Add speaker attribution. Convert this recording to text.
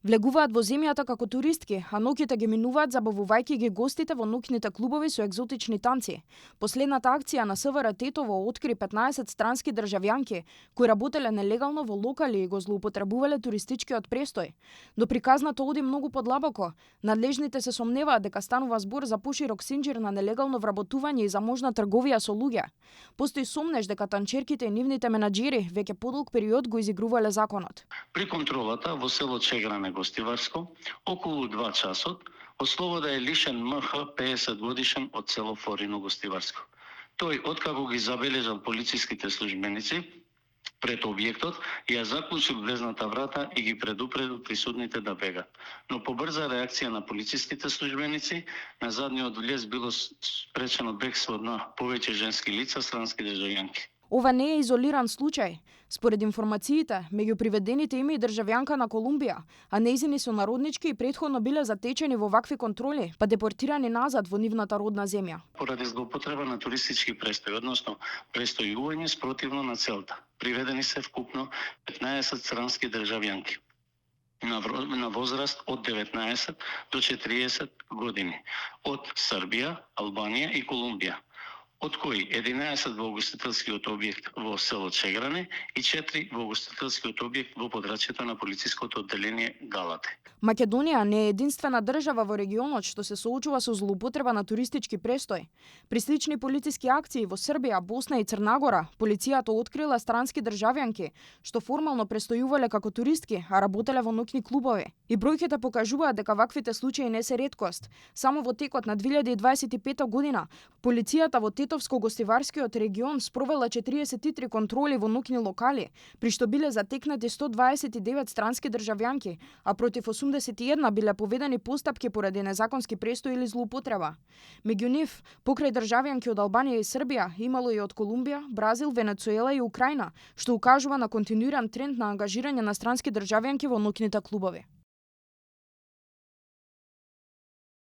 Speaker 1: Влегуваат во земјата како туристки, а ноќите ги минуваат забавувајќи ги гостите во ноќните клубови со екзотични танци. Последната акција на СВР Тетово откри 15 странски државјанки кои работеле нелегално во локали и го злоупотребувале туристичкиот престој. Но приказната оди многу подлабоко. Надлежните се сомневаат дека станува збор за поширок синџир на нелегално вработување и за можна трговија со луѓе. Постои сомнеж дека танчерките и нивните менаџери веќе подолг период го изигрувале законот.
Speaker 2: При контролата во село Чегране, Гостиварско, околу 2 часот, од слобода е лишен МХ 50 годишен од село Форино, Гостиварско. Тој, откако ги забележал полициските службеници пред објектот, ја заклучил влезната врата и ги предупредил присутните да бегат. Но по брза реакција на полициските службеници, на задниот влез било спречено бегство на повеќе женски лица, странски државјанки.
Speaker 1: Ова не е изолиран случај. Според информациите, меѓу приведените има и државјанка на Колумбија, а нејзини сонароднички и претходно биле затечени во вакви контроли, па депортирани назад во нивната родна земја.
Speaker 2: Поради злоупотреба на туристички престој, односно престојување спротивно на целта, приведени се вкупно 15 странски државјанки на возраст од 19 до 40 години од Србија, Албанија и Колумбија, од кои 11 во угостителскиот објект во село Чегране и 4 во угостителскиот објект во подрачјето на полициското одделение Галате.
Speaker 1: Македонија не е единствена држава во регионот што се соочува со злоупотреба на туристички престој. При слични полициски акции во Србија, Босна и Црнагора, полицијата открила странски државјанки што формално престојувале како туристки, а работеле во ноќни клубови. И бројките покажуваат дека ваквите случаи не се реткост. Само во текот на 2025 година, полицијата во Тетовско-Гостиварскиот регион спровела 43 контроли во ноќни локали, при што биле затекнати 129 странски државјанки, а против 81 биле поведени постапки поради незаконски престој или злоупотреба. Меѓу нив, покрај државјанки од Албанија и Србија, имало и од Колумбија, Бразил, Венецуела и Украина, што укажува на континуиран тренд на ангажирање на странски државјанки во ноќните клубови.